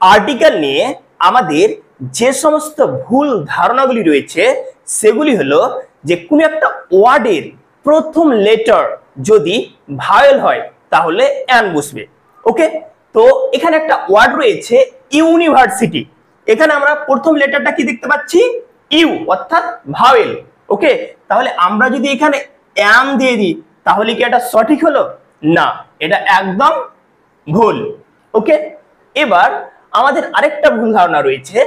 Article নিয়ে আমাদের যে সমস্ত ভুল ধারণাগুলি রয়েছে সেগুলি হলো যে কোনো একটা ওয়ার্ডের প্রথম লেটার যদি ভাওয়েল হয় তাহলে অ্যান বসবে। ওকে, তো এখানে একটা ওয়ার্ড রয়েছে ইউনিভার্সিটি, এখানে আমরা প্রথম লেটারটা কি দেখতে পাচ্ছি? ইউ, অর্থাৎ ভাওয়েল। ওকে, তাহলে আমরা যদি এখানে অ্যান দিয়ে দিই তাহলে কি এটা সঠিক হলো? না, এটা একদম ভুল। ওকে, এবার আমাদের আরেকটা ভুল ধারণা রয়েছে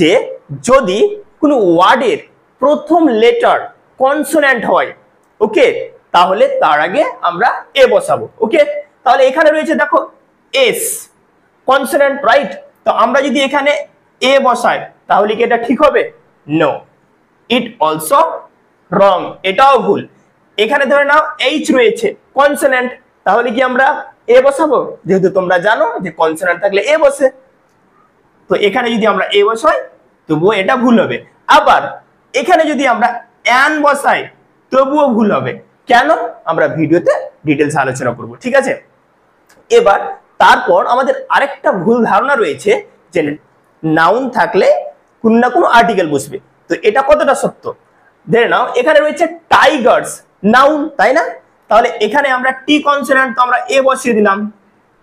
যে যদি কোনো ওয়ার্ডের প্রথম লেটার কনসোন্যান্ট হয়, ওকে, তাহলে তার আগে আমরা এ বসাবো। ওকে, তাহলে এখানে রয়েছে দেখো এস, কনসোন্যান্ট, রাইট? তো আমরা যদি এখানে এ বসাই তাহলে কি এটা ঠিক হবে? নো, ইট অলসো রং, এটাও ভুল। এখানে ধরে নাও এইচ রয়েছে, কনসোন্যান্ট, তাহলে কি আমরা এ বসাবো? যেহেতু তোমরা জানো যে কনসোন্যান্ট থাকলে এ বসে, তো এখানে যদি আমরা এ বসাই তবুও এটা ভুল হবে। আবার এখানে যদি আমরা অ্যান বসাই তবুও ভুল হবে। কেন? আমরা ভিডিওতে ডিটেলস আলোচনা করব, ঠিক আছে? এবার তারপর আমাদের আরেকটা ভুল ধারণা রয়েছে যে নাউন থাকলে কোন না কোনো আর্টিকেল বসবে। তো এটা কতটা সত্য? ধরে নাও এখানে রয়েছে টাইগার্স, নাউন, তাই না? তাহলে এখানে আমরা টি কনসোন্যান্ট, তো আমরা এ বসিয়ে দিলাম,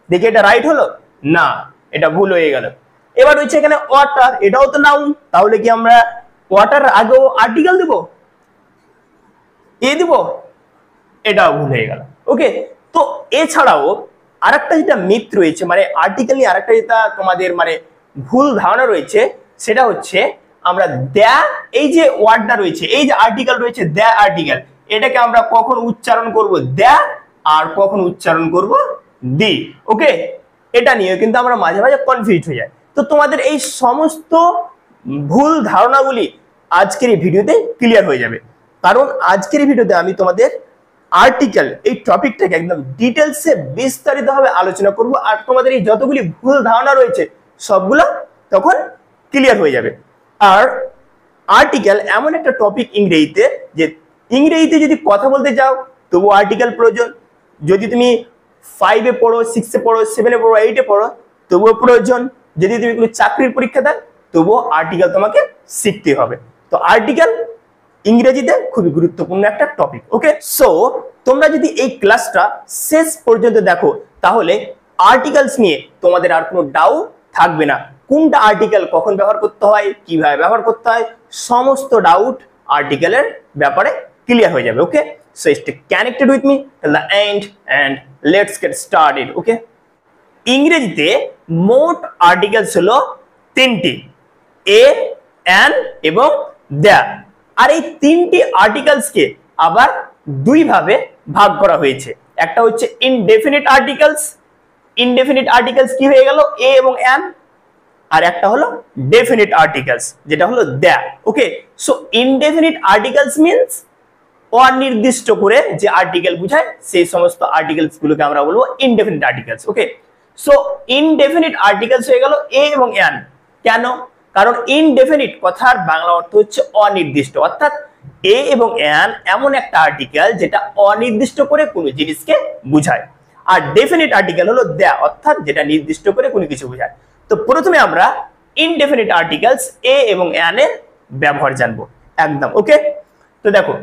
দেখি এটা রাইট হলো? না, এটা ভুল হয়ে গেল। এবার রয়েছে এখানে ওয়াটার, এটাও তো নাউন, তাহলে কি আমরা ওয়াটার আগেও আর্টিকেল দেব? এ দিব? এটাও ভুল হয়ে গেল। ওকে, তো এছাড়াও আরেকটা যেটা মিথ রয়েছে, মানে আর্টিকেল নিয়ে আরেকটা যেটা তোমাদের মানে ভুল ধারণা রয়েছে, সেটা হচ্ছে আমরা দ্য, এই যে ওয়ার্ডটা রয়েছে, এই যে আর্টিকেল রয়েছে দ্য আর্টিকেল, এটাকে আমরা কখন উচ্চারণ করব দ্য আর কখন উচ্চারণ করব দি। ওকে, এটা নিয়ে কিন্তু আমরা মাঝে মাঝে কনফিউজ হয়ে যাই। তো তোমাদের এই সমস্ত ভুল ধারণাগুলি আজকের এই ভিডিওতে ক্লিয়ার হয়ে যাবে, কারণ আজকের এই ভিডিওতে আমি তোমাদের আর্টিকেল এই টপিকটাকে একদম ডিটেলসে বিস্তারিতভাবে আলোচনা করব, আর তোমাদের এই যতগুলি ভুল ধারণা রয়েছে সবগুলো তখন ক্লিয়ার হয়ে যাবে। আর আর্টিকেল এমন একটা টপিক ইংরেজিতে, যে ইংরেজিতে যদি কথা বলতে যাও তবু আর্টিকেল প্রয়োজন, যদি তুমি 5-এ পড়ো, 6-এ পড়ো, 7-এ পড়ো, 8-এ পড়ো তবুও প্রয়োজন, যদি তুমি কোনো চাকরির পরীক্ষা দাও তবুও আর্টিকেল তোমাকে শিখতে হবে। তো আর্টিকেল ইংরেজিতে খুবই গুরুত্বপূর্ণ একটা টপিক। ওকে, সো তোমরা যদি এই ক্লাসটা শেষ পর্যন্ত দেখো তাহলে আর্টিকেলস নিয়ে তোমাদের আর কোনো ডাউট থাকবে না। কোনটা আর্টিকেল কখন ব্যবহার করতে হয়, কিভাবে ব্যবহার করতে হয়, সমস্ত ডাউট আর্টিকেলের ব্যাপারে ক্লিয়ার হয়ে যাবে। Okay, so stay connected with me till the end and let's get started. Okay, ইংরেজিতে মোট আর্টিকেলস হলো 3টি, এ, অ্যান এবং দ্য। আর এই 3টি আর্টিকেলসকে আবার দুই ভাবে ভাগ করা হয়েছে। একটা হচ্ছে ইনডেফিনিট আর্টিকেলস, ইনডেফিনিট আর্টিকেলস কি হয়ে গেল? এ এবং অ্যান। আর একটা হলো ডেফিনিট আর্টিকেলস, যেটা হলো the. Okay, so indefinite articles means অনির্দিষ্ট করে যে আর্টিকেল বোঝায় সেই সমস্ত আর্টিকেলস গুলোকে আমরা বলবো ইনডেফিনিট আর্টিকেলস। ওকে, সো ইনডেফিনিট আর্টিকেলস হয়ে গেল এ এবং অ্যান। কেন? কারণ ইনডেফিনিট কথার বাংলা অর্থ হচ্ছে অনির্দিষ্ট, অর্থাৎ এ এবং অ্যান এমন একটা আর্টিকেল যেটা অনির্দিষ্ট করে কোনো জিনিসকে বোঝায়, আর ডেফিনিট আর্টিকেল হলো দ্য, অর্থাৎ যেটা নির্দিষ্ট করে কোনো কিছু বোঝায়। তো প্রথমে আমরা ইনডেফিনিট আর্টিকেলস এ এবং অ্যান এর ব্যবহার জানবো একদম। ওকে, তো দেখো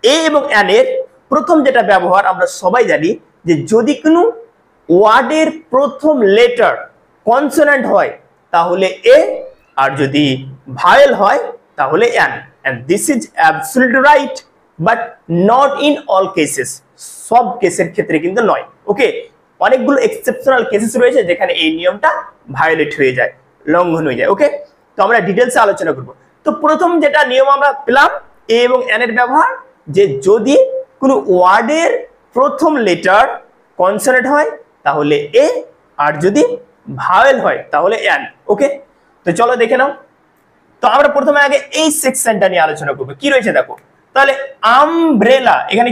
এ এবং অ্যান এর প্রথম যেটা ব্যবহার আমরা সবাই জানি যে যদি কোনো ওয়ার্ডের প্রথম লেটার কনসোন্যান্ট হয় তাহলে এ, আর যদি ভাওয়েল হয় তাহলে an. And this is absolutely right, but not in all cases, সব কেসের ক্ষেত্রে কিন্তু নয়। ওকে, অনেকগুলো এক্সেপশনাল কেসেস রয়েছে যেখানে এই নিয়মটা ভায়োলেট হয়ে যায়, লঙ্ঘন হয়ে যায়। ওকে, তো আমরা ডিটেলসে আলোচনা করব। তো প্রথম যেটা নিয়ম আমরা পেলাম এ এবং অ্যান এর ব্যবহার, যে যদি কোনো ওয়ার্ডের প্রথম লেটার কনসোনেন্ট হয় তাহলে এ, আর যদি ভাওয়েল হয় তাহলে অ্যান। ওকে, তো চলো দেখে নাও। তো আমরা প্রথমে আগে এই সেকশনটা নিয়ে আলোচনা করব। কি রয়েছে দেখো, তাহলে আমব্রেলা, এখানে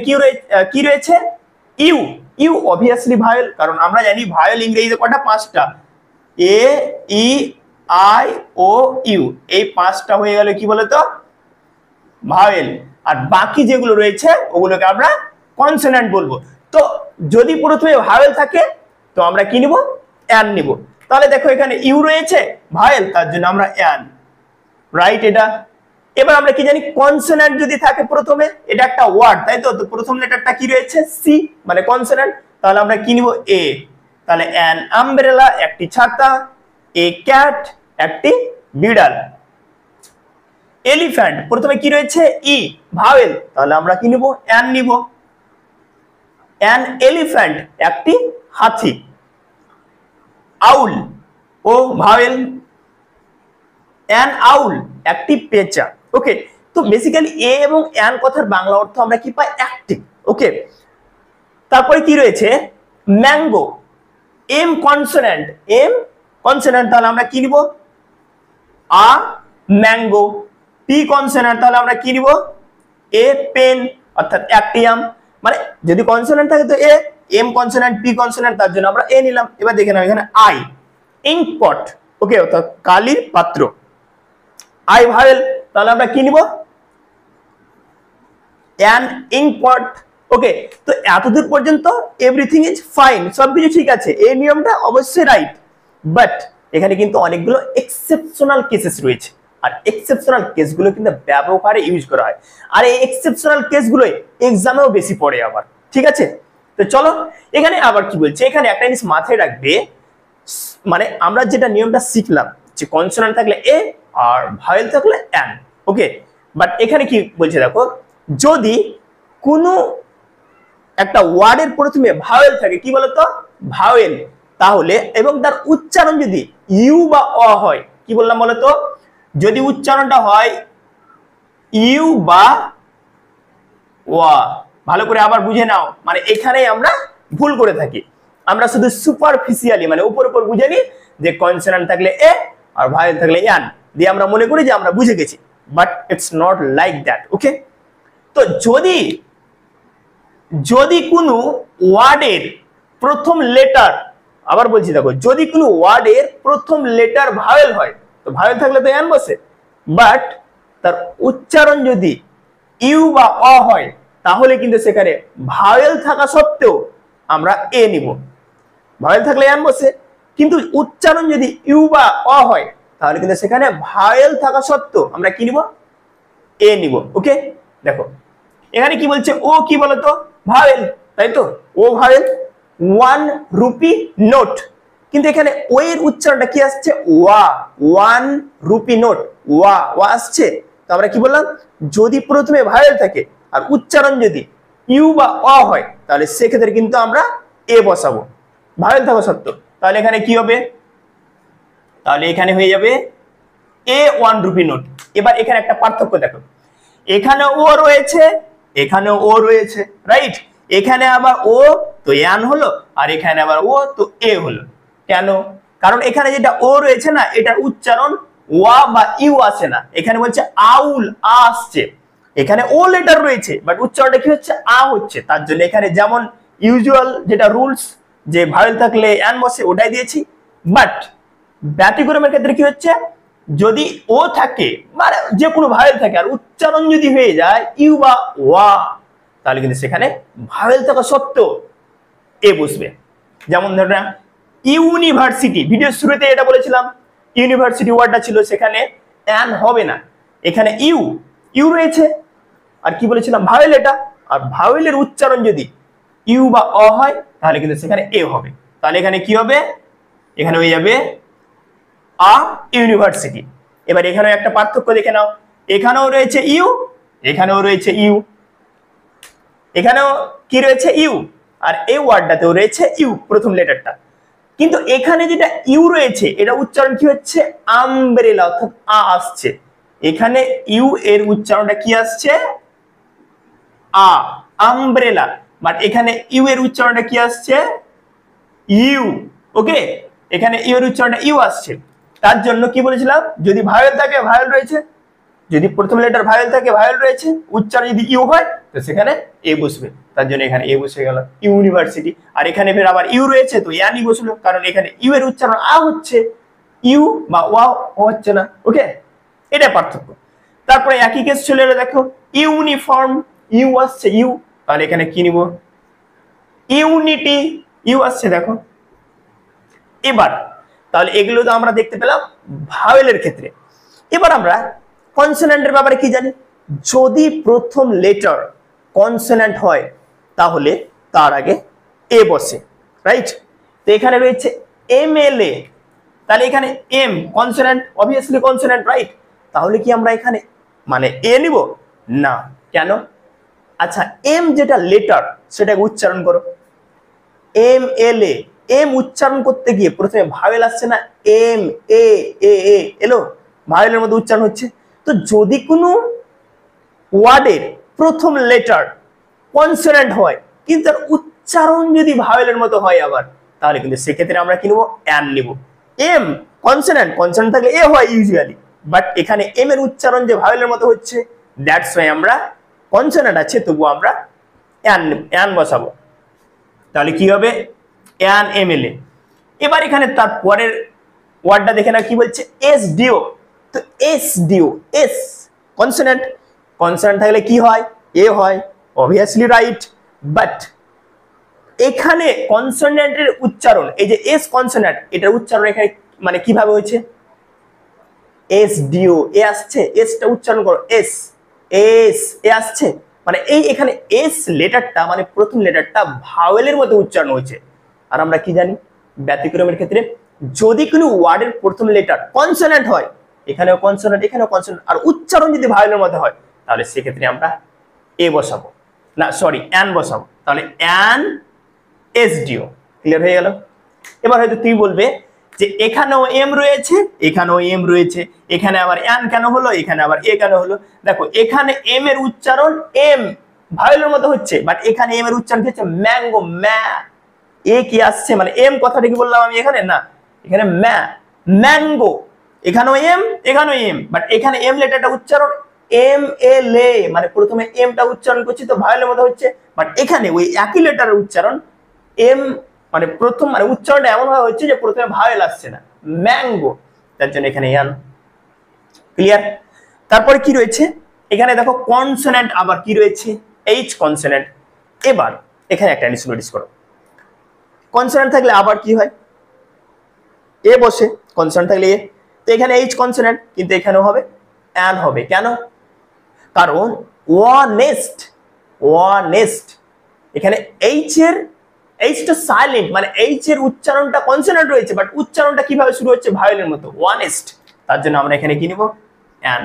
কি রয়েছে? ইউ। ইউ অবভিয়াসলি ভাওয়েল, কারণ আমরা জানি ভাওয়েল ইংরেজিতে কটা? 5টা, এ, ই, আই, ও, ইউ, এই 5টা হয়ে গেল কি বলতো? ভাওয়েল। আর বাকি যেগুলো রয়েছে ওগুলোকে আমরা কনসোন্যান্ট বলবো। তো যদি প্রথমে ভাওয়েল থাকে তো আমরা কি নিব? অ্যান নিব। তাহলে দেখো এখানে ইউ রয়েছে ভায়েল, তার জন্য আমরা অ্যান, রাইট এটা। এবার আমরা কি জানি, কনসোনেন্ট যদি থাকে প্রথমে, এটা একটা ওয়ার্ড তাই তো, তো প্রথম লেটারটা কি রয়েছে সি, মানে কনসোনেন্ট, তাহলে আমরা কি নিব এ। তাহলে অ্যান আমব্রেলা একটি ছাতা, এ ক্যাট একটি বিড়াল। এলিফ্যান্ট প্রথমে কি রয়েছে ই ভাওয়েল, তাহলে আমরা কি নিব অ্যান নিব। অ্যান এলিফ্যান্ট একটি হাতি। আউল ও ভাওয়েল, অ্যান আউল একটি পেঁচা। ওকে, তো বেসিক্যালি এ এবং অ্যান কথার বাংলা অর্থ আমরা কি পাই একটি। ওকে, তারপরে কি রয়েছে mango, M consonant, M consonant, তাহলে আমরা কি নিব আ ম্যাঙ্গো। পি কনসোনেন্ট, তাহলে আমরা কি নিব এ পেন, অর্থাৎ একটি আম। মানে যদি কনসোনেন্ট থাকে তো এ, এম কনসোনেন্ট, পি কনসোনেন্ট, তার জন্য আমরা এ নিলাম। এবার দেখে নাও এখানে আই ইঙ্ক পট, ওকে, অর্থাৎ কালির পাত্র। আই ভাওয়েল, তাহলে আমরা কি নিব অ্যান ইঙ্ক পট। ওকে, তো এতদূর পর্যন্ত এভরিথিং ইজ ফাইন, সবকিছু ঠিক আছে, এই নিয়মটা অবশ্যই রাইট। বাট এখানে কিন্তু অনেকগুলো এক্সেপশনাল কেসেস রয়েছে, আর এক্সেপশনাল কেসগুলো কিন্তু ব্যবহারে ইউজ করা হয়, আর এই এক্সেপশনাল কেসগুলোই এক্সামেও বেশি পড়ে আবার। ঠিক আছে, তো চলো এখানে আবার কি বলছে, এখানে একটা জিনিস মাথায় রাখবে, মানে আমরা যেটা নিয়মটা শিখলাম যে কনসোনেন্ট থাকলে এ আর ভাওয়েল থাকলে অ্যান। ওকে, বাট এখানে কি বলছে দেখো, যদি কোনো একটা ওয়ার্ডের প্রথমে ভাওয়েল থাকে, কি বলতো ভাওয়েল, তাহলে এবং তার উচ্চারণ যদি ইউ বা অ হয়, কি বললাম বলতো, যদি উচ্চারণটা হয় ইউ বা ওয়া, ভালো করে আবার বুঝে নাও, মানে এখানেই আমরা ভুল করে থাকি। আমরা শুধু সুপারফিশিয়ালি মানে উপর উপর বুঝে নিই যে কনসোনেন্ট থাকলে এ আর ভাওয়েল থাকলে অ্যান, দিয়ে আমরা মনে করি যে আমরা বুঝে গেছি, but it's not like that. Okay, তো যদি কোনো ওয়ার্ডের প্রথম লেটার, আবার বলছি দেখো, যদি কোনো ওয়ার্ডের প্রথম লেটার ভাওয়েল হয়, তো ভাওয়েল থাকলে তো অ্যান বসে, বাট তার উচ্চারণ যদি ইউ বা অ হয়, তাহলে কিন্তু সেখানে ভাওয়েল থাকা সত্ত্বেও আমরা এ নিব। ভাওয়েল থাকলে অ্যান বসে, কিন্তু উচ্চারণ যদি ইউ বা অ হয়, তাহলে কিন্তু সেখানে ভাওয়েল থাকা সত্ত্বেও আমরা কি নিব এ নিব। ওকে, দেখো এখানে কি বলছে, ও কি বলতো ভাওয়েল, তাই তো, ও ভাওয়েল। 1 রুপি নোট, কিন্তু এখানে ও এর উচ্চারণটা কি আসছে ওয়া, 1 রুপি নোট, ওয়া ওয়া আসছে। তো আমরা কি বললাম, যদি প্রথমে ভাওয়েল থাকে আর উচ্চারণ যদি ইউ বা অ হয়, তাহলে সেক্ষেত্রে কিন্তু আমরা এ বসাবো ভাওয়েল থাকা সত্ত্বেও। তাহলে এখানে কি হবে, তাহলে এখানে হয়ে যাবে এ 1 রুপি নোট। এবার এখানে একটা পার্থক্য দেখো, এখানে ও রয়েছে, এখানে ও রয়েছে, রাইট, এখানে আবার ও তো অ্যান হলো, আর এখানে আবার ও তো এ হলো। কেন, কারণ এখানে যেটা ও রয়েছে না, এটার উচ্চারণ ওয়া বা ইউ আসে না, এখানে বলছে আউল, আ আসছে। এখানে ও লেটার রয়েছে, বাট উচ্চারণটা কি হচ্ছে আ হচ্ছে, তার জন্য এখানে যেমন ইউজুয়াল যেটা রুলস যে ভাওয়েল থাকলে অ্যান বসে, ওটাই দিয়েছি। বাট ব্যতিক্রমের ক্ষেত্রে কি হচ্ছে, যদি ও থাকে মানে যে কোনো ভাওয়েল থাকে আর উচ্চারণ যদি হয়ে যায় ইউ বা ওয়া, তাহলে কিন্তু সেখানে ভাওয়েল থাকা সত্ত্বেও এ বসবে। যেমন ধরো না ইউনিভার্সিটি, ভিডিও শুরুতে এটা বলেছিলাম, ইউনিভার্সিটি ওয়ার্ডটা ছিল, সেখানে অ্যান হবে না, এখানে ইউ ইউ রয়েছে, আর কি বলেছিলাম ভাওয়েল এটা, আর ভাওয়েলের উচ্চারণ যদি ইউ বা অ হয়, তাহলে কিন্তু সেখানে এ হবে। তাহলে এখানে কি হবে, এখানে হয়ে যাবে আ ইউনিভার্সিটি। এবার এখানেও একটা পার্থক্য দেখে নাও, এখানেও রয়েছে ইউ, এখানেও রয়েছে ইউ, এখানেও কি রয়েছে ইউ, আর এই ওয়ার্ডটাতেও রয়েছে ইউ প্রথম লেটারটা, কিন্তু এখানে যেটা ইউ রয়েছে এটা উচ্চারণ কি হচ্ছে আমব্রেলা, অর্থাৎ আ আসছে। এখানে ইউ এর উচ্চারণটা কি আসছে আ, আমব্রেলা, বাট এখানে ইউ এর উচ্চারণটা কি আসছে ইউ। ওকে, এখানে ইউ এর উচ্চারণটা ইউ আসছে, তার জন্য কি বলেছিলাম, যদি ভাওয়েল থাকে ভাওয়েল রয়েছে, যদি প্রথম লেটার ভাওয়েল থাকে ভাওয়েল রয়েছে, উচ্চারণ যদি ইউ হয় তো সেখানে এ বসবে, তার জন্য এখানে এ বসে গেল ইউনিভার্সিটি। আর এখানে ফের আবার ইউ রয়েছে তো ইয়ানি বসলো, কারণ এখানে ইউ এর উচ্চারণ আ হচ্ছে, ইউ বা ওয়া হচ্ছে না। ওকে, এটা পার্থক্য। তারপরে একই কেস চলে এলো, দেখো ইউনিফর্ম, ইউ আসছে ইউ, তাহলে এখানে কি নিব ইউনিটি, ইউ আসছে দেখো। এবার তাহলে এগুলো তো আমরা দেখতে পেলাম ভাওয়েলের ক্ষেত্রে। এবার আমরা কনসোনেন্টের ব্যাপারে কি জানি? যদি প্রথম লেটার কনসোনেন্ট হয় তাহলে তার আগে এ বসে, রাইট? তো এখানে রয়েছে MLA, তাহলে এখানে M consonant, obviously consonant, right? তাহলে কি আমরা এখানে মানে এ নিব না? কেন? আচ্ছা, এম যেটা লেটার সেটাকে উচ্চারণ করো, MLA। এম উচ্চারণ করতে গিয়ে প্রথমে ভাওয়েল আসছে না, এম এ এ এ এলো, ভাওয়েলের মধ্যে উচ্চারণ হচ্ছে। তো যদি কোনো ওয়ার্ডের প্রথম লেটার কনসোনেন্ট হয় কিন্তু তার উচ্চারণ যদি ভাওয়েলের মতো হয় আবার, তাহলে কিন্তু সেক্ষেত্রে আমরা কি নেবো? অ্যান নিব। এম কনসোনেন্ট, কনসোনেন্ট থাকলে এ হয় ইউজুয়ালি, বাট এখানে এম এর উচ্চারণ যে ভাওয়েলের মতো হচ্ছে, দ্যাটস ওয়াই আমরা কনসোনেন্ট আছে তবু আমরা অ্যান বসাবো। তাহলে কি হবে? An MLA। এবার এখানে তার পরের ওয়ার্ডটা দেখে না কি বলছে? SDO। তো SDO, এস কনসোনেন্ট, কনসোনেন্ট থাকলে কি হয়? এ হয়, অবভিয়াসলি রাইট। বাট এখানে কনসোনেন্টের উচ্চারণ, এই যে এস কনসোনেন্ট, এটার উচ্চারণ এখানে মানে কিভাবে হয়েছে? SDO, এ আসছে, এসটা উচ্চারণ করো, এস এস এ আসছে, মানে এই এখানে এস লেটারটা মানে প্রথম লেটারটা ভাওয়েলের মতো উচ্চারণ হয়েছে। আর আমরা কি জানি ব্যতিক্রমের ক্ষেত্রে যদি কোনো ওয়ার্ডের প্রথম লেটার কনসোনেন্ট হয়, এখানেও কনসোনেন্ট এখানেও কনসোনেন্ট, আর উচ্চারণ যদি ভাওয়েলের মতো হয়, তাহলে সেক্ষেত্রে আমরা এ বসাবো, না সরি অ্যান বসাবো। তাহলে অ্যান SDO, ক্লিয়ার হয়ে গেল? এবার হয়তো তুই বলবে যে এখানেও এম রয়েছে এখানেও এম রয়েছে, এখানে আবার অ্যান কেন হলো, এখানে আবার এ কেন হলো? দেখো এখানে এম এর উচ্চারণ এম ভাওয়েলের মতো হচ্ছে, বাট এখানে এম এর উচ্চারণ হচ্ছে ম্যাঙ্গো, ম্যা। এ কি আসছে মানে এম কথাটা কি বললাম আমি এখানে? না, এখানে ম্যা, ম্যাঙ্গো। এখানেও এম এখানেও এম, বাট এখানে এম লেটারটা উচ্চারণ MLA, মানে প্রথমে এমটা উচ্চারণ করছি তো ভাওয়েলের মতো হচ্ছে, বাট এখানে ওই একই লেটারের উচ্চারণ এম মানে প্রথম মানে উচ্চারণটা এমন ভাবে হচ্ছে যে প্রথমে ভাওয়েল আসছে না, ম্যাঙ্গো, তার জন্য এখানে ইয়ান। ক্লিয়ার? তারপরে কি রয়েছে এখানে দেখো কনসোনেন্ট, আবার কি রয়েছে? H consonant. এবার এখানে একটা জিনিস নোটিস করো, কনসোনেন্ট থাকলে আবার কি হয়? এ বসে, কনসোনেন্ট থাকলে এ। তো এখানে এইচ কনসোনেন্ট, কিন্তু এখানেও হবে অ্যান হবে। কেন? কারণ ওয়ানেস্ট, ওয়ানেস্ট এখানে এইচটা সাইলেন্ট, মানে এইচ এর উচ্চারণটা কনসোনেন্ট রয়েছে, বাট উচ্চারণটা কিভাবে শুরু হচ্ছে? ভায়োলের মতো, ওয়ানেস্ট। তার জন্য আমরা এখানে কি নিব? অ্যান।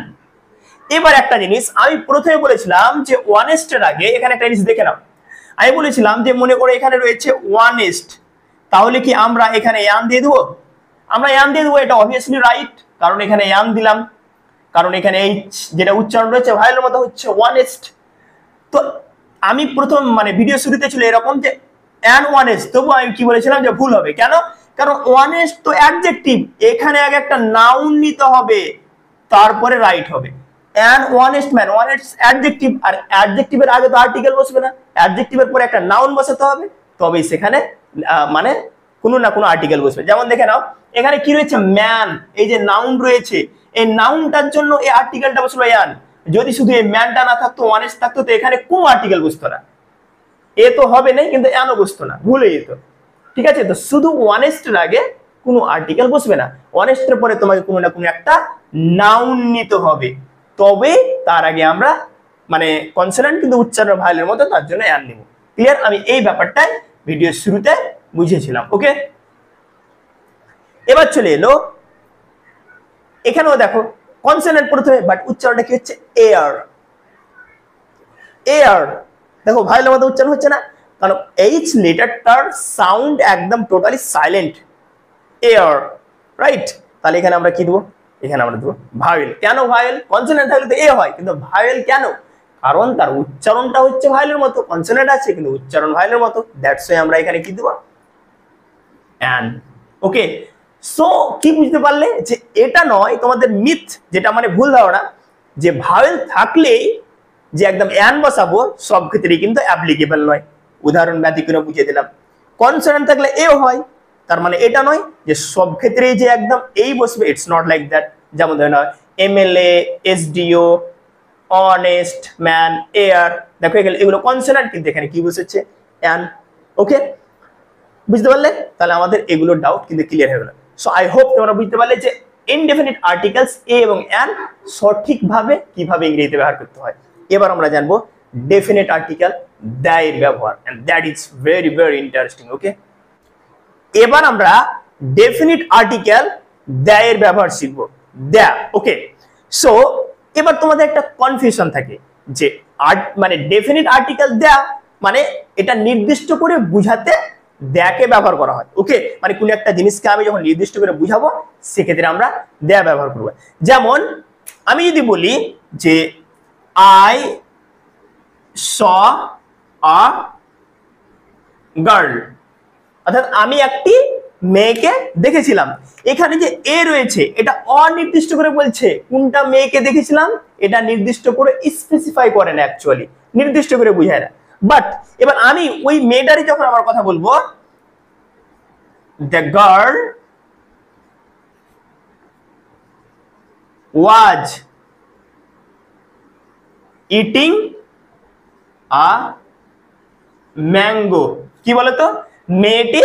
এবার একটা জিনিস আমি প্রথমে বলেছিলাম যে ওয়ানেস্টের আগে এখানে একটা জিনিস দেখে নাও, আমি বলেছিলাম যে মনে করে এখানে রয়েছে ওয়ানেস্ট, তাহলে কি আমরা এখানে অ্যান দিয়ে দেবো? আমরা অ্যান দিয়ে দেবো, এটা অবভিয়াসলি রাইট, কারণ এখানে অ্যান দিলাম, কারণ এখানে এইচ যেটা উচ্চারণ রয়েছে ভায়োলের মতো হচ্ছে ওয়ানেস্ট। তো আমি প্রথম মানে ভিডিও শুরুতে ছিল এরকম যে অ্যান ওয়ানেস্ট, তবু আমি কি বলেছিলাম যে ভুল হবে। কেন? কারণ ওয়ানেস্ট তো অ্যাডজেক্টিভ, এখানে আগে একটা নাউন নিতে হবে তারপরে রাইট হবে। An honest man, honest adjective, আর অ্যাডজেক্টিভের আগে তো আর্টিকেল বসবে না, অ্যাডজেক্টিভের পরে একটা নাউন বসাতে হবে, তবেই সেখানে মানে কোনো না কোনো আর্টিকেল বসবে। যেমন দেখে নাও এখানে কি রয়েছে? ম্যান, এই যে নাউন রয়েছে, এই নাউনটার জন্য এই আর্টিকেলটা বসলো অ্যান। যদি শুধু এই ম্যানটা না থাকতো, ওয়ানেস্ট থাকতো, তো এখানে কোনো আর্টিকেল বসতো না, এ তো হবে না কিন্তু অ্যানও বসতো না, ভুলে যেত। ঠিক আছে? তো শুধু ওয়ানেস্টের আগে কোনো আর্টিকেল বসবে না, ওয়ানেস্টের পরে তোমাকে কোনো না কোনো একটা নাউন নিতে হবে, তবে তার আগে আমরা মানে কনসোনেন্ট কিন্তু উচ্চারণ ভায়োলের মতো, তার জন্য অ্যান নিব। ক্লিয়ার? আমি এই ব্যাপারটাই ভিডিওর শুরুতে বুঝিয়েছিলাম। ওকে, এবার চলে এলো এখানেও দেখো কনসোনেন্ট প্রথমে, বাট উচ্চারণটা কি হচ্ছে? Air, air. দেখো ভায়োলের মতো উচ্চারণ হচ্ছে না, কারণ এইচ লেটারটার সাউন্ড একদম টোটালি সাইলেন্ট, এয়ার, রাইট? তাহলে এখানে আমরা কি দেবো? এখানে আমরা দেবো ভায়োল। কেন ভায়োল? কনসোনেন্ট থাকলে তো এ হয়, কিন্তু ভায়োল কেন? কারণ তার উচ্চারণটা হচ্ছে ভায়োলের মতো, কনসোনেন্ট আছে কিন্তু উচ্চারণ ভায়োলের মতো, দ্যাটস ওয়াই আমরা এখানে কি দেবো? অ্যান। ওকে, সো কি বুঝতে পারলে যে এটা নয় তোমাদের মিথ, যেটা মানে ভুল ধারণা যে ভায়োল থাকলেই যে একদম অ্যান বসাবো, সব ক্ষেত্রেই কিন্তু অ্যাপ্লিকেবল নয়। উদাহরণ ব্যতিক্রম বুঝিয়ে দিলাম, কনসোনেন্ট থাকলে এ হয়, তার মানে এটা নয় যে সব ক্ষেত্রেই যে একদম এই বসবে, ইটস নট লাইক দ্যাট। যেমন ধরে নাও MLA, SDO, honest, man, air, দেখো এগুলো কনসোনেন্ট, কিন্তু এখানে কি বসেছে? অ্যান। ওকে, বুঝতে পারলে? তাহলে আমাদের এগুলোর ডাউট কিন্তু ক্লিয়ার হয়ে গেল। সো আই হোপ তোমরা বুঝতে পারলে যে ইনডেফিনিট আর্টিকেলস এ এবং অ্যান সঠিকভাবে কিভাবে ইংরেজিতে ব্যবহার করতে হয়। এবার আমরা জানবো ডেফিনিট আর্টিকেল দ্য এর ব্যবহার, and that is very very interesting. Okay, এবার আমরা ডেফিনিট আর্টিকেল দ্য এর ব্যবহার শিখবো। The, okay. সো এবার তোমাদের একটা কনফিউশন থাকে যে মানে ডেফিনিট আর্টিকেল দ্য মানে এটা নির্দিষ্ট করে বুঝাতে দ্যাকে ব্যবহার করা হয়। ওকে, মানে কোন একটা জিনিসকে আমি যখন নির্দিষ্ট করে বুঝাবো সেক্ষেত্রে আমরা দ্য ব্যবহার করবো। যেমন আমি যদি বলি যে আই স আ গার্ল, অর্থাৎ আমি একটি মেয়েকে দেখেছিলাম। এখানে যে এ রয়েছে এটা অনির্দিষ্ট করে বলছে কোনটা মেয়েকে দেখেছিলাম, এটা নির্দিষ্ট করে স্পেসিফাই করে না, অ্যাকচুয়ালি নির্দিষ্ট করে বুঝায় না। বাট এবার আমি ওই মেয়েটারই যখন আমার কথা বলবো, the girl was eating a mango, কি বলতো, মেয়েটি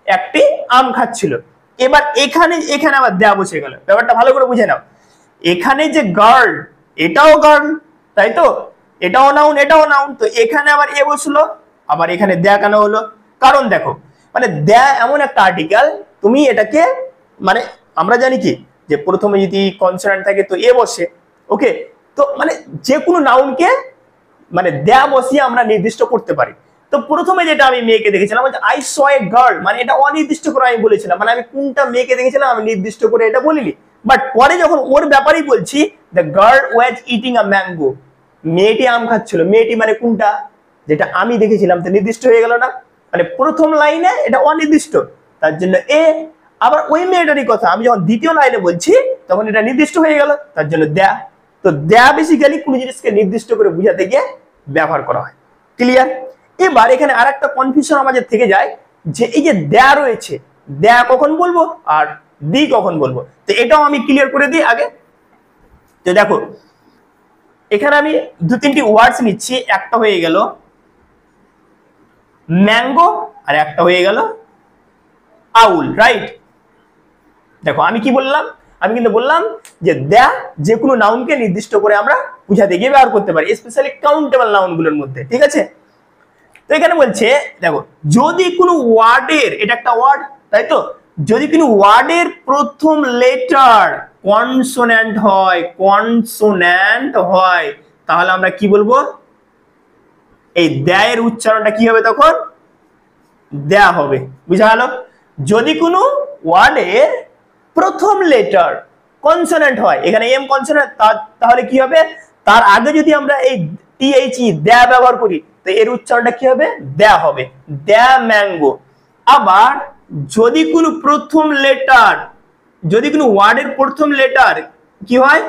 একটি আম খাচ্ছিল। এবার এখানে আবার দেয়া বসে গেল, ব্যাপারটা ভালো করে বুঝে নাও। এখানে যে গার্ল, এটাও গার্ল, তাই তো, এটাও নাউন এটাও নাউন, তো এখানে আবার এ বসলো, আবার এখানে দেয়া কেন হলো? কারণ দেখো, মানে দেয়া এমন একটা আর্টিকেল, তুমি এটাকে মানে আমরা জানি কি যে প্রথমে যদি কনসোনেন্ট থাকে তো এ বসে। ওকে, তো মানে যে কোনো নাউনকে মানে দেয়া বসিয়ে আমরা নির্দিষ্ট করতে পারি। তো প্রথমে যেটা আমি মেয়েকে দেখেছিলাম আই স এ গার্ল, মানে এটা অনির্দিষ্ট করে আমি বলেছিলাম, মানে আমি কোনটা মেয়েকে দেখেছিলাম আমি নির্দিষ্ট করে এটা বলিনি। বাট পরে যখন ওর ব্যাপারেই বলছি, the girl was eating a mango, মেয়েটি আম খাচ্ছিল, মেয়েটি মানে কোনটা, যেটা আমি দেখেছিলাম, তো নির্দিষ্ট হয়ে গেল না? মানে প্রথম লাইনে এটা অনির্দিষ্ট, তার জন্য এ। আবার ওই মেয়েটারই কথা আমি যখন দ্বিতীয় লাইনে বলছি তখন এটা নির্দিষ্ট হয়ে গেল, তার জন্য দেয়া। তো দেয়া বেসিক্যালি কোন জিনিসকে নির্দিষ্ট করে বুঝাতে গিয়ে ব্যবহার করা হয়। ক্লিয়ার? এবার এখানে আর একটা কনফিউশন আমাদের থেকে যায় যে এই যে দেয়া রয়েছে, দেয়া কখন বলবো আর দি কখন বলবো, তো এটাও আমি ক্লিয়ার করে দিই আগে। তো দেখো এখানে আমি দু তিনটি ওয়ার্ডস নিচ্ছি, একটা হয়ে গেল ম্যাঙ্গো আর একটা হয়ে গেল আউল, রাইট? দেখো আমি কি বললাম, আমি কিন্তু বললাম যে দেয়া যে কোনো নাউনকে নির্দিষ্ট করে আমরা বুঝাতে গিয়ে ব্যবহার করতে পারি, স্পেশালি কাউন্টেবল নাউনগুলোর মধ্যে, ঠিক আছে? তো এখানে বলছে দেখো, যদি কোনো ওয়ার্ডের, এটা একটা ওয়ার্ড তাই তো, যদি কোনো ওয়ার্ডের প্রথম লেটার কনসোন্যান্ট হয় তাহলে আমরা কি বলবো, এই দেয়ের উচ্চারণটা কি হবে তখন, দেয়া হবে। বুঝা গেল? যদি কোনো ওয়ার্ডের প্রথম লেটার কনসোন্যান্ট হয়, এখানে এম কনসোন্যান্ট, তাহলে কি হবে, তার আগে যদি আমরা এই টিএইচই দেয়া ব্যবহার করি তো এর উচ্চারণটা কি হবে, দেয়া হবে, দেয়া ম্যাঙ্গো। আবার যদি কোনো প্রথম লেটার, যদি কোনো ওয়ার্ডের প্রথম লেটার কি হয়,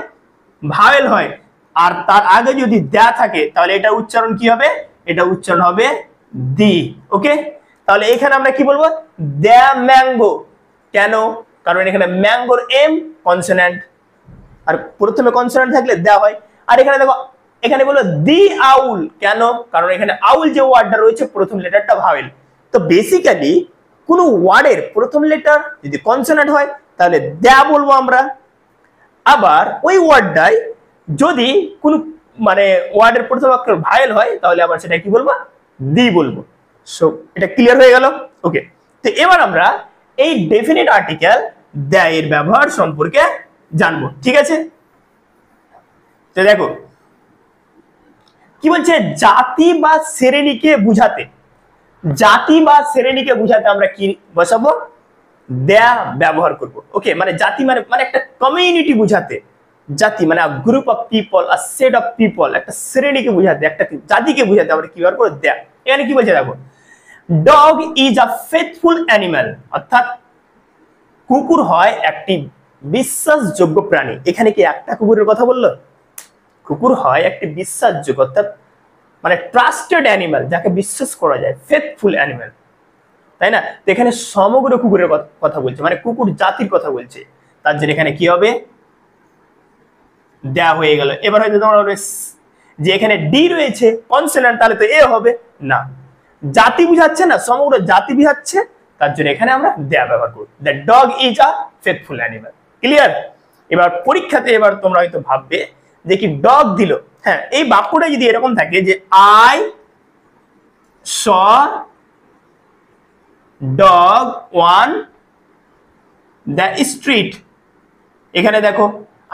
ভাওয়েল হয়, আর তার আগে যদি দেয়া থাকে তাহলে এটা উচ্চারণ কি হবে, এটা উচ্চারণ হবে দি। ওকে, তাহলে এখানে আমরা কি বলবো, দেয়া ম্যাঙ্গো। কেন? কারণ এখানে ম্যাঙ্গোর এম কনসোন্যান্ট, আর প্রথমে কনসোন্যান্ট থাকলে দেয়া হয়। আর এখানে দেখো, এখানে বলো দি আউল, কেন? কারণ এখানে আউল যে ওয়ার্ডটা রয়েছে প্রথম লেটারটা ভাওয়েল। তো বেসিক্যালি কোনো ওয়ার্ডের প্রথম লেটার যদি কনসোন্যান্ট হয় তাহলে দেয়া বলবো আমরা। আবার ওই ওয়ার্ডটাই যদি কোনো মানে ওয়ার্ডের প্রথম অক্ষর ভাওয়েল হয় তাহলে আবার সেটা কি বলবো, দি বলবো। সো এটা ক্লিয়ার হয়ে গেল? ওকে, তো এবার আমরা এই ডেফিনিট আর্টিকেল দ্য এর ব্যবহার সম্পর্কে জানবো, ঠিক আছে? তো দেখো কি বলছে, জাতি বা শ্রেণীকে বুঝাতে, জাতি বা শ্রেণীকে বুঝাতে আমরা কি বসাবো, দেয়া ব্যবহার করব। ওকে, মানে জাতি মানে একটা কমিউনিটি বুঝাতে, জাতি মানে group of people, a set of people, একটা শ্রেণীকে বুঝাতে, একটা জাতিকে বুঝাতে আমরা কি ব্যবহার করব, দেয়া। এখানে কি বলছে দেখো, dog is a faithful animal, অর্থাৎ কুকুর হয় একটি বিশ্বাসযোগ্য প্রাণী। এখানে কি একটা কুকুরের কথা বললো? কুকুর হয় একটি বিশ্বাসযোগ্য, অর্থাৎ মানে ট্রাস্টেড অ্যানিমাল, যাকে বিশ্বাস করা যায়, ফেথফুল অ্যানিমাল, তাই না? তো এখানে সমগ্র কুকুরের কথা বলছে, মানে কুকুর জাতির কথা বলছে, তার জন্য এখানে কি হবে, দেয়া হয়ে গেল। এবার হয়তো তোমরা যে এখানে ডি রয়েছে কনসোন্যান্ট, তাহলে তো এ হবে না, জাতি বুঝাচ্ছে না, সমগ্র জাতি বুঝাচ্ছে, তার জন্য এখানে আমরা দেয়া ব্যবহার করব। The dog is a faithful animal. Clear? এবার পরীক্ষাতে এবার তোমরা হয়তো ভাববে যে কি ডগ দিল, হ্যাঁ এই বাক্যটা যদি এরকম থাকে যে I saw dog one the street, এখানে দেখো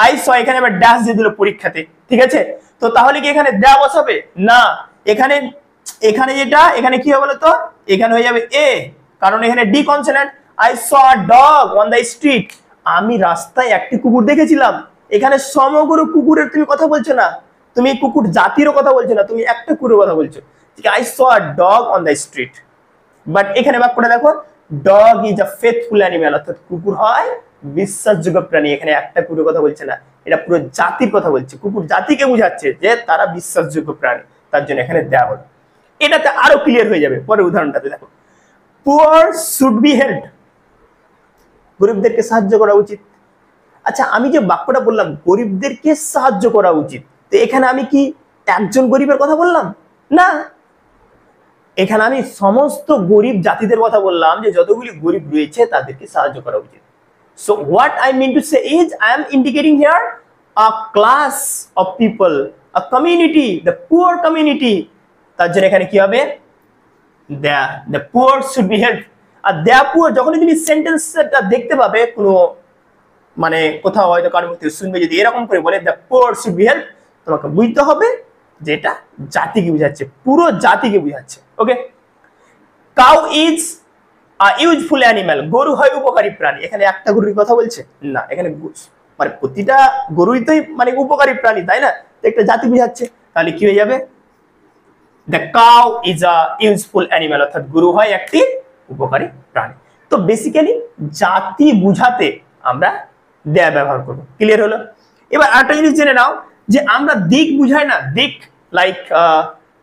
আই স, এখানে আবার ড্যাশ দিয়ে দিল পরীক্ষাতে, ঠিক আছে? তো তাহলে কি এখানে দেয়া বসাবে না, এখানে এখানে যেটা এখানে কি হবে বলতো, এখানে হয়ে যাবে এ, কারণ এখানে D consonant. I saw dog on the street, আমি রাস্তায় একটি কুকুর দেখেছিলাম। এখানে সমগ্র কুকুরের তুমি কথা বলছো না, তুমি কুকুর জাতিরও কথা বলছো না, তুমি একটা কুকুরের কথা বলছো। I saw dog on the street. But এখানে বাক্যটা দেখো, dog is a faithful animal, অর্থাৎ কুকুর হয় বিশ্বাসযোগ্য প্রাণী। এখানে একটা কুকুরের কথা বলছে না, এটা পুরো জাতির কথা বলছে, কুকুর জাতিকে বোঝাচ্ছে যে তারা বিশ্বাসযোগ্য প্রাণী, তার জন্য এখানে দেয়া হলো। এটাতে আরো ক্লিয়ার হয়ে যাবে। পরের উদাহরণটাতে দেখো, পুয়ার শুড বি হেল্পড, গরিবদেরকে সাহায্য করা উচিত। আচ্ছা আমি যে বাক্যটা বললাম গরিবদেরকে সাহায্য করা উচিত, তো এখানে আমি কি একজন গরিবের কথা বললাম? না, এখানে আমি সমস্ত গরিব জাতিদের কথা বললাম, যে যতগুলি গরিব রয়েছে তাদেরকে সাহায্য করা উচিত। So what I mean to say is I am indicating here a class of people, a community, the poor community. তার জন্য এখানে কি হবে, the poor should be helped. আর দ্য পুয়ার যখনই তুমি সেন্টেন্সটা দেখতে পাবে কোনো মানে কোথাও হয়তো কারোর মধ্যে শুনবে যদি এরকম করে বলে the poor should be helped, তোমাকে বুঝতে হবে যে এটা জাতিকে বোঝাচ্ছে, পুরো জাতিকে বোঝাচ্ছে। Okay, cow is a useful animal, গরু হয় উপকারী প্রাণী। এখানে একটা গরুর কথা বলছে না, এখানে মানে প্রতিটা গরুই তো মানে উপকারী প্রাণী, তাই না? একটা জাতি বোঝাচ্ছে, তাহলে কি হয়ে যাবে, the cow is a useful animal, অর্থাৎ গরু হয় একটি উপকারী প্রাণী। তো বেসিক্যালি জাতি বুঝাতে আমরা দেয়া ব্যবহার করব। ক্লিয়ার হলো? এবার আরেকটা জিনিস জেনে নাও, যে আমরা দিক বুঝাই না, দিক লাইক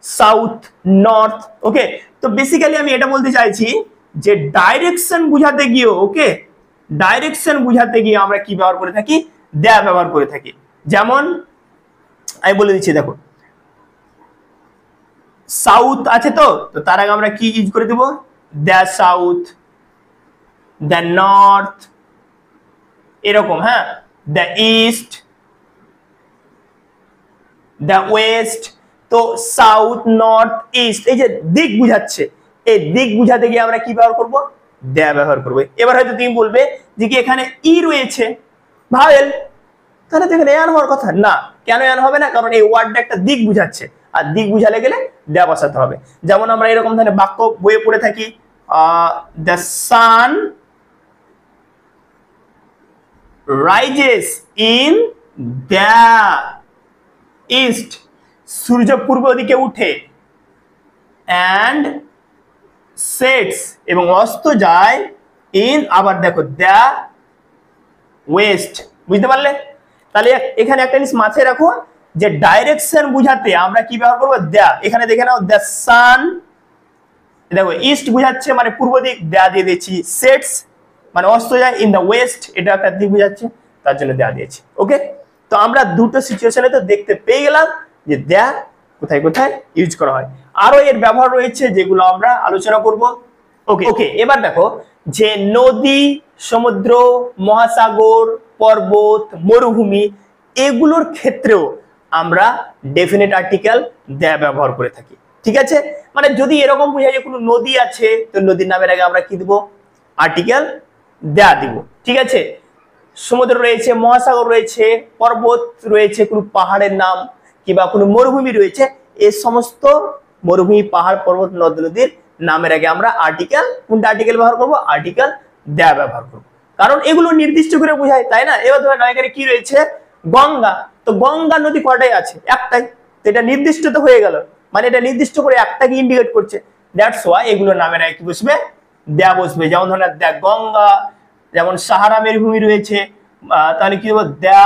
সাউথ, নর্থ। ওকে, তো বেসিক্যালি আমি এটা বলতে চাইছি যে ডাইরেকশন বুঝাতে গিয়েও, ওকে, ডাইরেকশন বুঝাতে গিয়ে আমরা কি ব্যবহার করে থাকি, দেয়া ব্যবহার করে থাকি। যেমন আমি বলে দিচ্ছি, দেখো সাউথ আছে, তো তার আগে আমরা কি ইউজ করে দেব, দ্য সাউথ, দ্য নর্থ, এরকম, হ্যাঁ, দ্য ইস্ট, দ্য ওয়েস্ট। তো সাউথ, নর্থ, ইস্ট, এই যে দিক বুঝাচ্ছে, এই দিক বুঝাতে গিয়ে আমরা কি ব্যবহার করব, দেয়া ব্যবহার করব। এবার হয়তো তুমি বলবে যে কি এখানে ই রয়েছে ভাওয়েল, তাহলে তো এখানে এন হওয়ার কথা না। কেন এন হবে না? কারণ এই ওয়ার্ডটা একটা দিক বুঝাচ্ছে, আর দিক বুঝালে গেলে দেয়া বসাতে হবে। যেমন আমরা এরকম ধরনের বাক্য বইয়ে পড়ে থাকি, the sun rises in the east, সূর্য পূর্ব দিকে উঠে, অ্যান্ড সেটস, এবং অস্ত যায়, ইন, আবার দেখো দ্য ওয়েস্ট। বুঝতে পারলে? তাহলে এখানে একটা জিনিস মাথায় রাখো, যে ডাইরেকশন বুঝাতে আমরা কি ব্যবহার করবো, দ্য। এখানে দেখে নাও, দ্য সান, দেখো ইস্ট বুঝাচ্ছে মানে পূর্ব দিক, দ্য দিয়ে দিয়েছি। সেটস মানে অস্ত যায়, ইন দ্য ওয়েস্ট, এটা একটা দিক বুঝাচ্ছে, তার জন্য দ্য দিয়েছি। ওকে, তো আমরা দুটো সিচুয়েশনে তো দেখতে পেয়ে গেলাম যে দ্য কোথায় কোথায় ইউজ করা হয়। আরো এর ব্যবহার রয়েছে যেগুলো আমরা আলোচনা করব। ওকে ওকে, এবার দেখো যে নদী, সমুদ্র, মহাসাগর, পর্বত, মরুভূমি, এগুলোর ক্ষেত্রেও আমরা ডেফিনেট আর্টিকেল দ্য ব্যবহার করে থাকি। ঠিক আছে, মানে যদি এরকম বোঝায় যে কোনো নদী আছে, তো নদীর নামের আগে আমরা কি দিব, আর্টিকেল দ্য দিব। ঠিক আছে, সমুদ্র রয়েছে, মহাসাগর রয়েছে, পর্বত রয়েছে, কোনো পাহাড়ের নাম, কিংবা কোনো মরুভূমি রয়েছে, এই সমস্ত মরুভূমি, পাহাড়, পর্বত, নদ নদীর নামের আগে আমরা আর্টিকেল, কোনটা আর্টিকেল ব্যবহার করব, আর্টিকেল দ্য ব্যবহার করব, কারণ এগুলো নির্দিষ্ট করে বোঝায়, তাই না? এবার ধরেন এখানে কি রয়েছে, গঙ্গা, তো গঙ্গা নদী কয়টাই আছে, একটাই, তো এটা নির্দিষ্ট তো হয়ে গেল, মানে এটা নির্দিষ্ট করে একটাকে ইন্ডিকেট করছে। দ্যাটস ওয়াই এগুলো নামের আগে কি বসবে, দ্য বসবে। যেমন ধরেন দ্য গঙ্গা, যেমন সাহারা মরুভূমি রয়েছে, তাহলে কি হবে, দ্য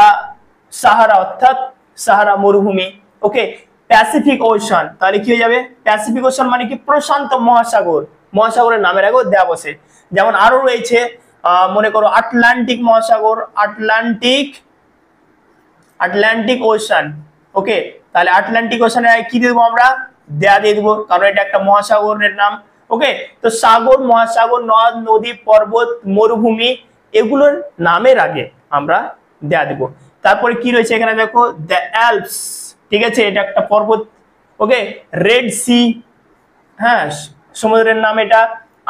সাহারা, অর্থাৎ সাহারা মরুভূমি। ওকে, প্যাসিফিক ওশান, তাহলে কি হয়ে যাবে, প্যাসিফিক ওশান মানে কি, প্রশান্ত মহাসাগর, মহাসাগরের নামের আগেও দ্য বসে। যেমন আরো রয়েছে, মনে করো আটলান্টিক মহাসাগর, আটলান্টিক ওশান। ওকে, তাহলে আটলান্টিক ওশানের আগে কি দেবো আমরা, দ্য দিয়ে দেবো, কারণ এটা একটা মহাসাগরের নাম। ওকে, তো সাগর, মহাসাগর, নদ, নদী, পর্বত, মরুভূমি এগুলোর নামের আগে আমরা দেয়া দিব। তারপরে কি রয়েছে এখানে দেখো, দ্য অ্যালপস, ঠিক আছে, এটা একটা পর্বত। ওকে, রেড সি, হ্যাঁ সমুদ্রের নাম এটা।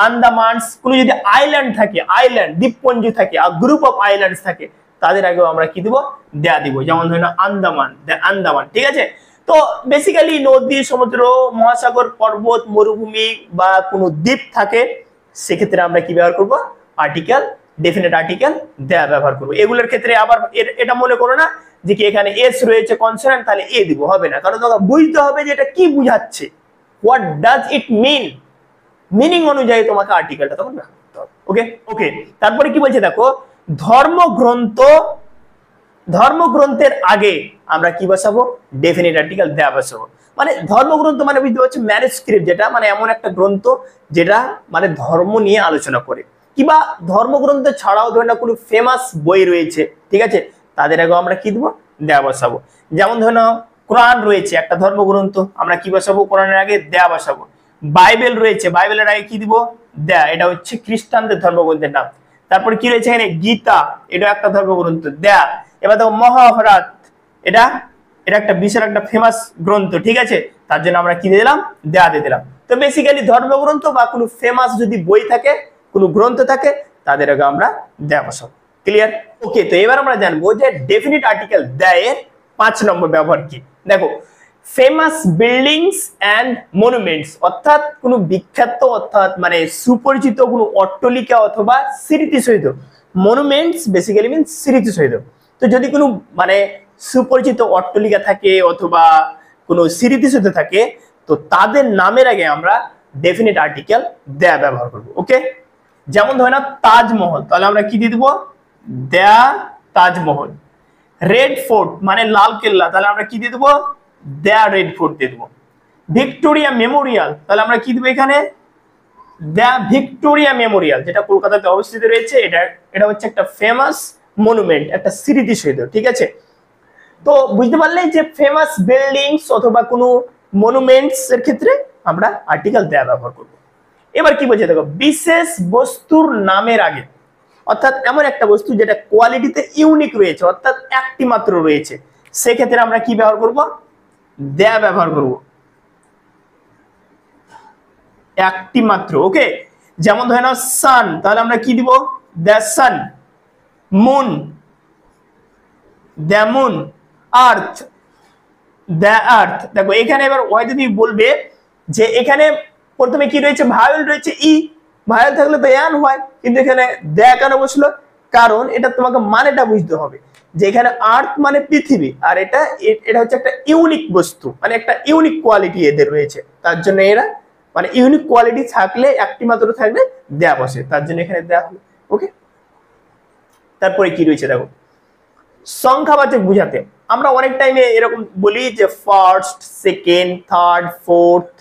আন্দামানস, কোনো যদি আইল্যান্ড থাকে, আইল্যান্ড দ্বীপপুঞ্জ থাকে, আর গ্রুপ অফ আইল্যান্ডস থাকে, তাদের আগেও আমরা কি দিব, দেয়া দিব। যেমন ধরুন আন্দামান, দ্য আন্দামান, ঠিক আছে। তো বেসিক্যালি নদী, সমুদ্র, মহাসাগর, পর্বত, মরুভূমি বা কোনো দ্বীপ থাকে, সেক্ষেত্রে আমরা কি ব্যবহার করব, আর্টিকেল, ডেফিনেট আর্টিকেল দেয়া ব্যবহার করব। এগুলোর ক্ষেত্রে আবার এটা মনে করো না যে কি এখানে এস রয়েছে কনসোনেন্ট তাহলে এ দিব, হবে না, কারণ তোমাকে বুঝতে হবে যে এটা কি বুঝাচ্ছে, what does it mean, meaning অনুযায়ী তোমাকে আর্টিকেলটা তখন ব্যবহার করতে হবে। ওকে ওকে, তারপরে কি বলছে দেখো, ধর্মগ্রন্থ, ধর্মগ্রন্থের আগে আমরা কি বসাবো, ডেফিনিট আর্টিকেল দেয়া বসাবো। মানে ধর্মগ্রন্থ মানে বুঝতে পারছো ম্যানুস্ক্রিপ্ট, যেটা মানে এমন একটা গ্রন্থ যেটা মানে ধর্ম নিয়ে আলোচনা করে, কিংবা ধর্মগ্রন্থ ছাড়াও ধরে না কোনো ফেমাস বই রয়েছে, ঠিক আছে, তাদের আগে আমরা কি দেবো, দেয়া বসাবো। যেমন ধরে নাও কোরআন রয়েছে একটা ধর্মগ্রন্থ, আমরা কি বসাবো, কোরআনের আগে দেয়া বসাবো। বাইবেল রয়েছে, বাইবেলের আগে কি দিব, দেয়া, এটা হচ্ছে খ্রিস্টানদের ধর্মগ্রন্থের নাম। তারপরে কি রয়েছে এখানে, গীতা, এটা একটা ধর্মগ্রন্থ, দেয়া। এবার দেখো মহাভারত, এটা এটা একটা বিশাল একটা ফেমাস গ্রন্থ, ঠিক আছে, তার জন্য আমরা কি দিয়ে দিলাম, দেয়া দিয়ে দিলাম। তো বেসিক্যালি ধর্মগ্রন্থ বা কোনো ফেমাস যদি বই থাকে, কোনো গ্রন্থ থাকে, তাদের আগে আমরা দেয়া বসাবো। ক্লিয়ার? ওকে, তো এবার আমরা জানবো যে ডেফিনিট আর্টিকেল দেয়ের 5 নম্বর ব্যবহার কি। দেখো, ফেমাস বিল্ডিংস এন্ড মনুমেন্টস, অর্থাৎ কোনো বিখ্যাত অর্থাৎ মানে সুপরিচিত কোনো অট্টালিকা অথবা স্মৃতিসৌধ। মনুমেন্টস বেসিক্যালি মিন্স স্মৃতিসৌধ। তো যদি কোনো মানে সুপরিচিত অট্টালিকা থাকে অথবা কোনো স্মৃতিসৌধ থাকে, তো তাদের নামের আগে আমরা ডেফিনিট আর্টিকেল দেয়া ব্যবহার করব। ওকে, যেমন ধরে না তাজমহল, তাহলে আমরা কি দিয়ে দিব, দেয়া তাজমহল। রেড ফোর্ট মানে লাল কেল্লা, তাহলে আমরা কি দিয়ে দেবো, দেয়া রেড ফোর্ট দিয়ে দেবো। ভিক্টোরিয়া মেমোরিয়াল, তাহলে আমরা কি দেবো এখানে, দ্য ভিক্টোরিয়া মেমোরিয়াল, যেটা কলকাতাতে অবস্থিত রয়েছে। এটা হচ্ছে একটা ফেমাস মনুমেন্ট, একটা স্মৃতিসৌধ, ঠিক আছে। তো বুঝতে পারলে যে ফেমাস বিল্ডিংস অথবা কোনো মনুমেন্টস এর ক্ষেত্রে আমরা আর্টিকেল দেয়া ব্যবহার করব। এবার কি বলছে দেখো, বিশেষ বস্তুর নামের আগে, অর্থাৎ এমন একটা বস্তু যেটা কোয়ালিটিতে ইউনিক রয়েছে, অর্থাৎ একটি মাত্র রয়েছে, সেক্ষেত্রে আমরা কি ব্যবহার করব, দেয়া ব্যবহার করব, একটি মাত্র। ওকে, যেমন ধরে নাও সান, তাহলে আমরা কি দিব, the sun. Moon, the moon. Earth, the earth. দেখো এখানে এবার ওই যদি বলবে যে এখানে প্রথমে কি রয়েছে, ভায়োল রয়েছে, ই, ভায়োল থাকলে তো এন হয়, কিন্তু এখানে দ্য কেন বসলো, কারণ এটা তোমাকে মানেটা বুঝতে হবে যে এখানে আর্থ মানে পৃথিবী, আর এটা এটা হচ্ছে একটা ইউনিক বস্তু, মানে একটা ইউনিক কোয়ালিটি এদের রয়েছে, তার জন্য এরা মানে ইউনিক কোয়ালিটি থাকলে, একটি মাত্র থাকলে দেয়া বসে, তার জন্য এখানে দেয়া হবে। ওকে, তারপরে কি রয়েছে দেখো, সংখ্যাবাচক বুঝাতে আমরা অনেক টাইমে এরকম বলি যে first, second, third, fourth,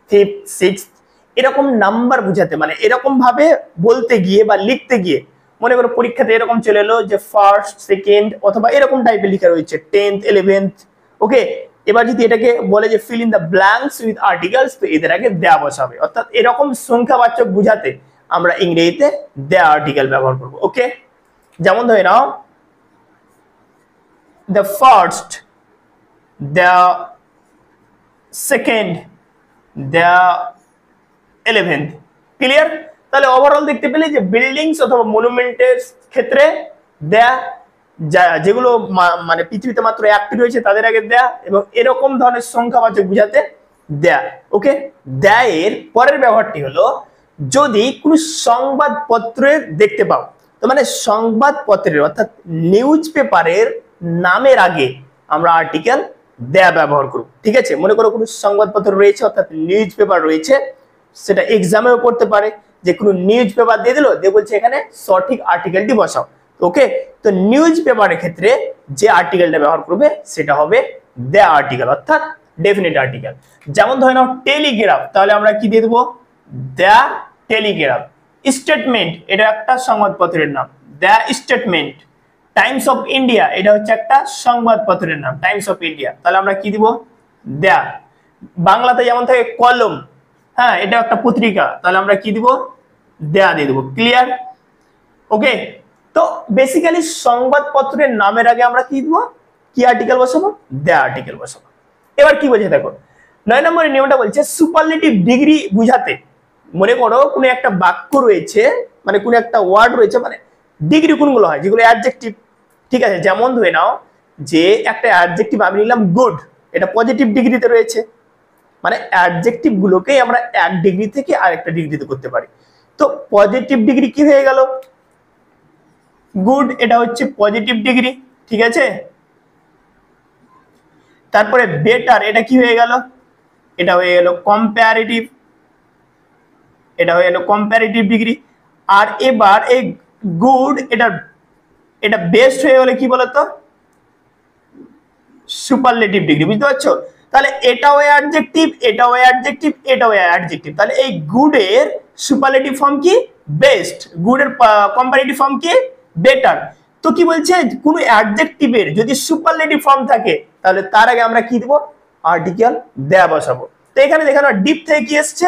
fifth, sixth, এরকম নাম্বার বুঝাতে, মানে এরকম ভাবে বলতে গিয়ে বা লিখতে গিয়ে, মনে করো পরীক্ষাতে এরকম চলে এলো যে ফার্স্ট, সেকেন্ড অথবা এরকম টাইপের লেখা রয়েছে, 10th, 11th। ওকে, এবার যদি এটাকে বলে যে fill in the blanks with articles, তো এদের আগে দেয়া বসাবে, অর্থাৎ এরকম সংখ্যাবাচক বুঝাতে আমরা ইংরেজিতে দেয়া আর্টিকেল ব্যবহার করব। ওকে, যেমন ধরে নাও the first, the second, the 11th। Clear? তাহলে ওভারঅল দেখতে পেলে যে বিল্ডিংস অথবা মনুমেন্টের ক্ষেত্রে দেয়া, যেগুলো মানে পৃথিবীতে মাত্র একটি রয়েছে তাদের আগে দেয়া, এবং এরকম ধরনের সংখ্যাবাচক বুঝাতে দেয়া। ওকে, দেয়ের পরের ব্যবহারটি হলো যদি কোনো সংবাদপত্রে দেখতে পাও, তো মানে সংবাদপত্রের অর্থাৎ নিউজ পেপারের নামের আগে আমরা আর্টিকেল দেয়া ব্যবহার করব। ঠিক আছে, মনে করো কোনো সংবাদপত্র রয়েছে অর্থাৎ নিউজ পেপার রয়েছে, সেটা এক্সামেও পড়তে পারে যে কোনো নিউজ পেপার দিয়ে দিল, দিয়ে বলছে এখানে সঠিক আর্টিকেলটি বসাও। ওকে, তো নিউজ পেপারের ক্ষেত্রে যে আর্টিকেলটা ব্যবহার করবে সেটা হবে দেয়া আর্টিকেল, অর্থাৎ ডেফিনিট আর্টিকেল। যেমন ধরে নাও টেলিগ্রাফ, তাহলে আমরা কি দিয়ে দেবো, দেয়া টেলিগ্রাফ। স্টেটমেন্ট, এটা একটা সংবাদপত্রের নাম, দেয়া স্টেটমেন্ট। টাইমস অফ ইন্ডিয়া, এটা হচ্ছে একটা সংবাদপত্রের নাম, টাইমস অফ ইন্ডিয়া, তাহলে আমরা কি দিব, দেয়া। বাংলাতে যেমন থাকে কলম, হ্যাঁ এটা একটা পত্রিকা, তাহলে আমরা কি দিব, দেয়া দিয়ে দেবো। ক্লিয়ার? ওকে, তো বেসিক্যালি সংবাদপত্রের নামের আগে আমরা কি দিব, কি আর্টিকেল বসাবো, দেয়া আর্টিকেল বসাবো। এবার কি বলছে দেখো, 9 নম্বরের নিয়মটা বলছে সুপারলেটিভ ডিগ্রি বুঝাতে, মনে করো কোনো একটা বাক্য রয়েছে, মানে কোনো একটা ওয়ার্ড রয়েছে, মানে ডিগ্রি কোনগুলো হয়, যেগুলো অ্যাডজেক্টিভ, ঠিক আছে। যেমন ধরে নাও যে একটা অ্যাডজেক্টিভ আমি নিলাম গুড, এটা পজিটিভ ডিগ্রিতে রয়েছে, মানে অ্যাডজেক্টিভ গুলোকেই আমরা এক ডিগ্রি থেকে আরেকটা ডিগ্রিতে করতে পারি। তো পজিটিভ ডিগ্রি কি হয়ে গেল, গুড, এটা হচ্ছে পজিটিভ ডিগ্রি, ঠিক আছে। তারপরে বেটার, এটা কি হয়ে গেল, এটা হয়ে গেল কম্পারেটিভ, এটা হয়ে গেল কম্পারেটিভ ডিগ্রি। আর এবার এই গুড, এটা বেস্ট হয়ে গেলে কি বলতো, সুপারলেটিভ ডিগ্রি, বুঝতে পারছো? তাহলে এটাও অ্যাডজেক্টিভ, এটাও অ্যাডজেক্টিভ, এটাও অ্যাডজেক্টিভ, তাহলে এই গুডের সুপারলেটিভ ফর্ম কি, বেস্ট, গুডের কম্পারেটিভ ফর্ম কি, বেটার। তো কি বলছে, কোন অ্যাডজেক্টিভের যদি সুপারলেটিভ ফর্ম থাকে তাহলে তার আগে আমরা কি দেব, আর্টিকেল দেয়া বসাবো। তো এখানে দেখানো ডিপ থেকে কি এসছে,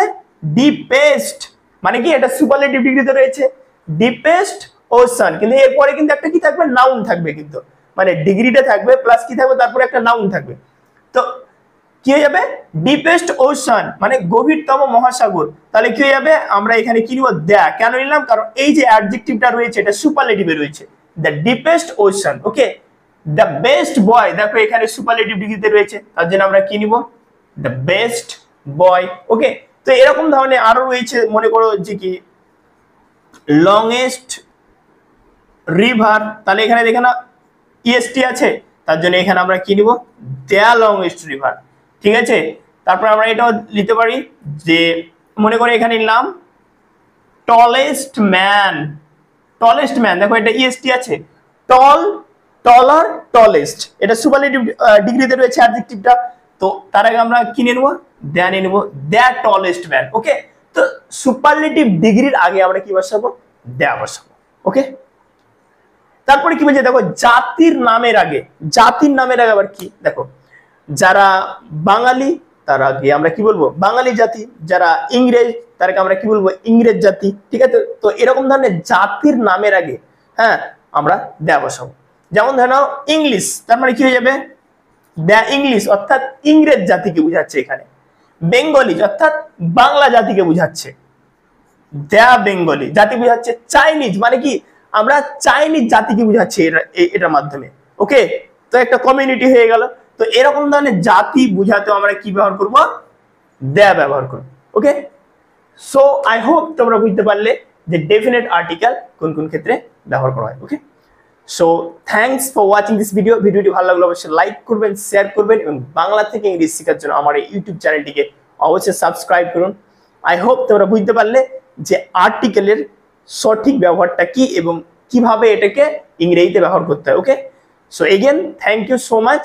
ডিপেস্ট, মানে কি এটা সুপারলেটিভ ডিগ্রিতে রয়েছে, ডিপেস্ট ওশান, কিন্তু এরপরে কিন্তু একটা কি থাকবে, নাউন থাকবে, কিন্তু মানে ডিগ্রিটা থাকবে প্লাস কি থাকবে, তারপরে একটা নাউন থাকবে। তো কি হয়ে যাবে, ডিপেস্ট ওশান মানে গভীরতম মহাসাগর, তাহলে কি হয়ে যাবে, আমরা এখানে কি নিব, দেয়া। কেন নিলাম, কারণ এই যে অ্যাডজেক্টিভটা রয়েছে এটা সুপারলেটিভে রয়েছে, the deepest ocean. Okay, the best boy, দেখো এখানে সুপারলেটিভ ডিগ্রিতে রয়েছে, তার জন্য আমরা কি নিব, দ্য বেস্ট বয়। ওকে, তো এরকম ধরনের আরো রয়েছে, মনে করো যে কি লংগেস্ট রিভার, তাহলে এখানে দেখে না ইএসটি আছে, তার জন্য এখানে আমরা কি নিব, দ্য লংগেস্ট রিভার, ঠিক আছে। তারপর আমরা এটাও নিতে পারি যে মনে করে এখানে নিলাম টলেস্ট ম্যান, টলেস্ট ম্যান, দেখো এটা ইএসটি আছে, টল, টলার, টলেস্ট, এটা সুপারলেটিভ ডিগ্রিতে রয়েছে অ্যাডজেক্টিভটা। তো তার আগে আমরা কি নিয়ে নেবো, দ্য নিয়ে নেবো, দ্য টলেস্ট ম্যান। ওকে, তো সুপারলেটিভ ডিগ্রির আগে আমরা কি বসাবো, দ্য বসাবো। ওকে, তারপরে কি বলছে দেখো, জাতির নামের আগে, জাতির নামের আগে আবার কি, দেখো যারা বাঙালি তার আগে আমরা কি বলবো, বাঙালি জাতি, যারা ইংরেজ তারকে আমরা কি বলবো, ইংরেজ জাতি, ঠিক আছে। তো এরকম ধরনের জাতির নামের আগে হ্যাঁ আমরা দ্য বসাবো। যেমন ধরে নাও ইংলিশ, তার মানে কি হয়ে যাবে, দ্য ইংলিশ, অর্থাৎ ইংরেজ জাতিকে বোঝাচ্ছে এখানে। বেঙ্গলি অর্থাৎ বাংলা জাতিকে বোঝাচ্ছে, দ্য বেঙ্গলি জাতি বোঝাচ্ছে। চাইনিজ মানে কি, আমরা চাইনিজ জাতিকে বোঝাচ্ছি এটার মাধ্যমে। ওকে, তো একটা কমিউনিটি হয়ে গেল। তো এরকম ধরনের জাতি বোঝাতে আমরা কি ব্যবহার করব, দ্য ব্যবহার করব। ওকে, সো আই হোপ তোমরা বুঝতে পারলে যে ডেফিনেট আর্টিকেল কোন কোন ক্ষেত্রে ব্যবহার করা হয়। Okay, so thanks for watching this video. ভিডিওটি ভালো লাগলে অবশ্যই লাইক করবেন, শেয়ার করবেন এবং বাংলা থেকে ইংরেজি শেখার জন্য আমার এই ইউটিউব চ্যানেলটিকে অবশ্যই সাবস্ক্রাইব করুন। আই হোপ তোমরা বুঝতে পারলে যে আর্টিকেলের সঠিক ব্যবহারটা কি এবং কিভাবে এটাকে ইংরেজিতে ব্যবহার করতে হয়। Okay, so again thank you so much.